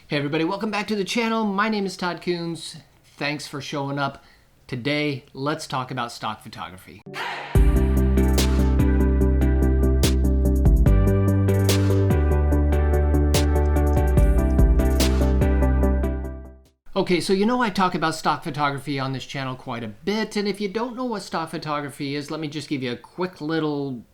Hey everybody, welcome back to the channel. My name is Todd Coons. Thanks for showing up. Today, let's talk about stock photography. Okay, so I talk about stock photography on this channel quite a bit, and if you don't know what stock photography is, let me just give you a quick little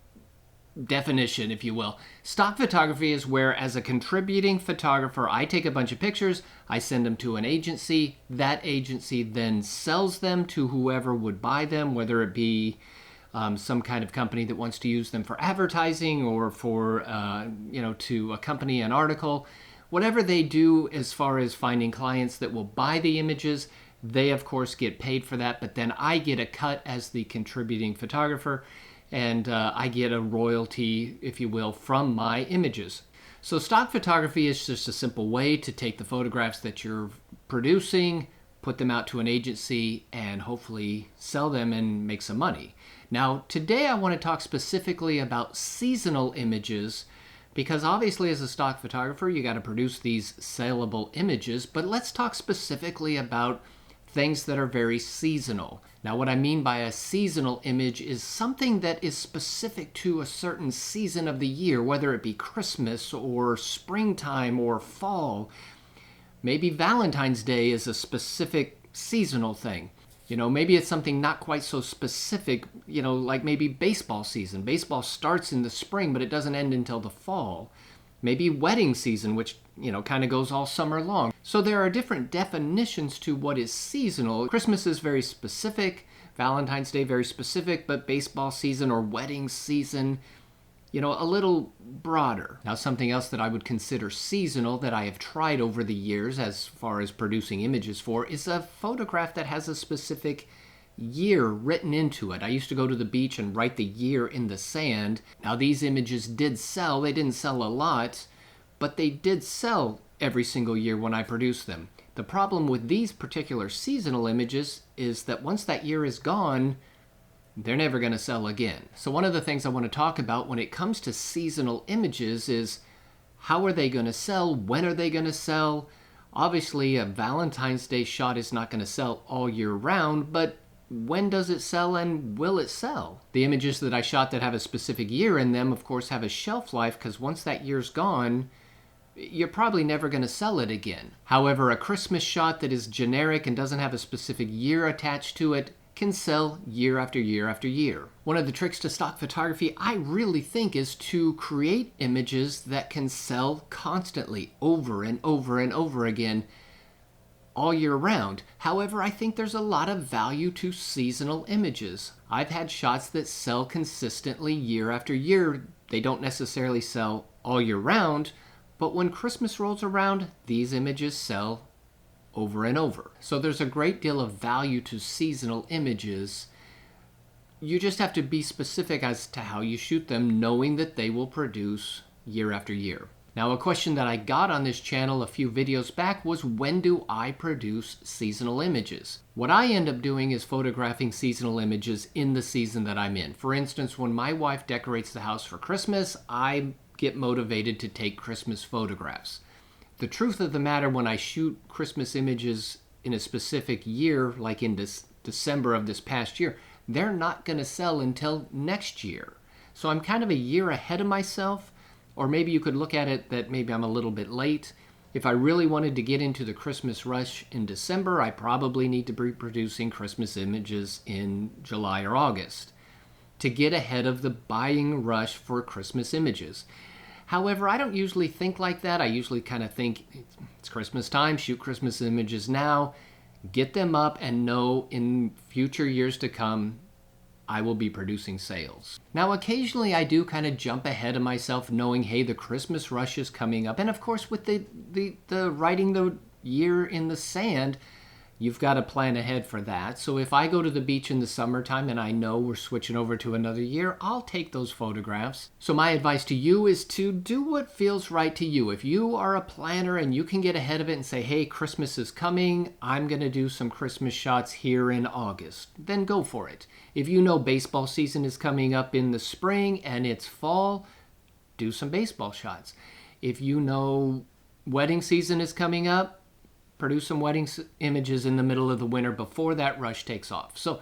definition, if you will. Stock photography is where, as a contributing photographer, I take a bunch of pictures, I send them to an agency, that agency then sells them to whoever would buy them, whether it be some kind of company that wants to use them for advertising or for, to accompany an article. Whatever they do as far as finding clients that will buy the images, they of course get paid for that, but then I get a cut as the contributing photographer, and I get a royalty, if you will, from my images. So stock photography is just a simple way to take the photographs that you're producing, put them out to an agency, and hopefully sell them and make some money. Now, today I want to talk specifically about seasonal images, because obviously as a stock photographer, you got to produce these saleable images, but let's talk specifically about things that are very seasonal. Now, what I mean by a seasonal image is something that is specific to a certain season of the year, whether it be Christmas or springtime or fall. Maybe Valentine's Day is a specific seasonal thing. Maybe it's something not quite so specific, like maybe baseball season. Baseball starts in the spring, but it doesn't end until the fall. Maybe wedding season, which, kind of goes all summer long. So there are different definitions to what is seasonal. Christmas is very specific, Valentine's Day very specific, but baseball season or wedding season, a little broader. Now, something else that I would consider seasonal that I have tried over the years as far as producing images for is a photograph that has a specific year written into it. I used to go to the beach and write the year in the sand. Now, these images did sell. They didn't sell a lot, but they did sell every single year when I produced them. The problem with these particular seasonal images is that once that year is gone, they're never going to sell again. So one of the things I want to talk about when it comes to seasonal images is how are they going to sell? When are they going to sell? Obviously, a Valentine's Day shot is not going to sell all year round, but when does it sell and will it sell? The images that I shot that have a specific year in them, of course, have a shelf life, because once that year's gone, you're probably never going to sell it again. However, a Christmas shot that is generic and doesn't have a specific year attached to it can sell year after year after year. One of the tricks to stock photography, I really think, is to create images that can sell constantly over and over and over again all year round. However, I think there's a lot of value to seasonal images. I've had shots that sell consistently year after year. They don't necessarily sell all year round, but when Christmas rolls around, these images sell over and over. So there's a great deal of value to seasonal images. You just have to be specific as to how you shoot them, knowing that they will produce year after year. Now, a question that I got on this channel a few videos back was, when do I produce seasonal images? What I end up doing is photographing seasonal images in the season that I'm in. For instance, when my wife decorates the house for Christmas, I get motivated to take Christmas photographs. The truth of the matter, when I shoot Christmas images in a specific year, like in this December of this past year, they're not going to sell until next year. So I'm kind of a year ahead of myself. Or maybe you could look at it that maybe I'm a little bit late. If I really wanted to get into the Christmas rush in December, I probably need to be producing Christmas images in July or August to get ahead of the buying rush for Christmas images. However, I don't usually think like that. I usually kind of think it's Christmas time, shoot Christmas images now, get them up, and know in future years to come, I will be producing sales. Now, occasionally I do kind of jump ahead of myself, knowing, hey, the Christmas rush is coming up. And of course, with the writing the year in the sand, you've got to plan ahead for that. So if I go to the beach in the summertime and I know we're switching over to another year, I'll take those photographs. So my advice to you is to do what feels right to you. If you are a planner and you can get ahead of it and say, hey, Christmas is coming, I'm going to do some Christmas shots here in August, then go for it. If you know baseball season is coming up in the spring and it's fall, do some baseball shots. If you know wedding season is coming up, produce some wedding images in the middle of the winter before that rush takes off. So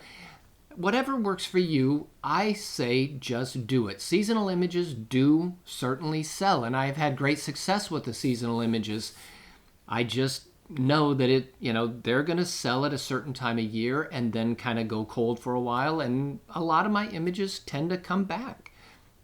whatever works for you, I say just do it. Seasonal images do certainly sell, and I've had great success with the seasonal images. I just know that they're going to sell at a certain time of year and then kind of go cold for a while, and a lot of my images tend to come back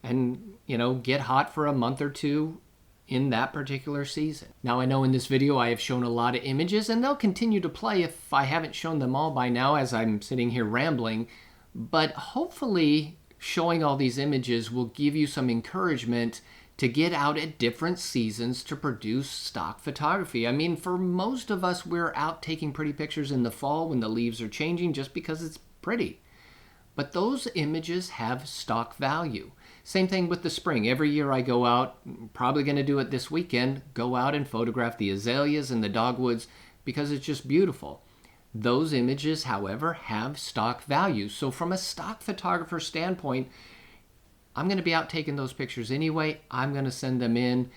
and get hot for a month or two in that particular season. Now, I know in this video I have shown a lot of images, and they'll continue to play if I haven't shown them all by now as I'm sitting here rambling, but hopefully showing all these images will give you some encouragement to get out at different seasons to produce stock photography. I mean, for most of us, we're out taking pretty pictures in the fall when the leaves are changing just because it's pretty. But those images have stock value. Same thing with the spring. Every year I go out, probably going to do it this weekend, go out and photograph the azaleas and the dogwoods because it's just beautiful. Those images, however, have stock value. So from a stock photographer standpoint, I'm going to be out taking those pictures anyway. I'm going to send them in.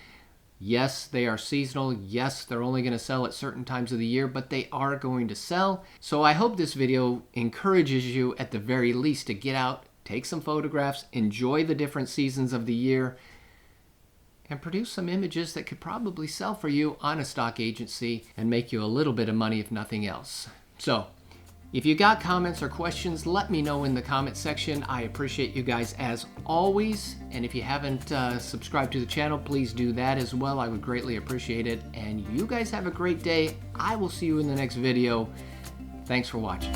Yes, they are seasonal. Yes, they're only going to sell at certain times of the year, but they are going to sell. So I hope this video encourages you at the very least to get out, take some photographs, enjoy the different seasons of the year, and produce some images that could probably sell for you on a stock agency and make you a little bit of money if nothing else. So if you got comments or questions, let me know in the comment section. I appreciate you guys as always. And if you haven't subscribed to the channel, please do that as well. I would greatly appreciate it. And you guys have a great day. I will see you in the next video. Thanks for watching.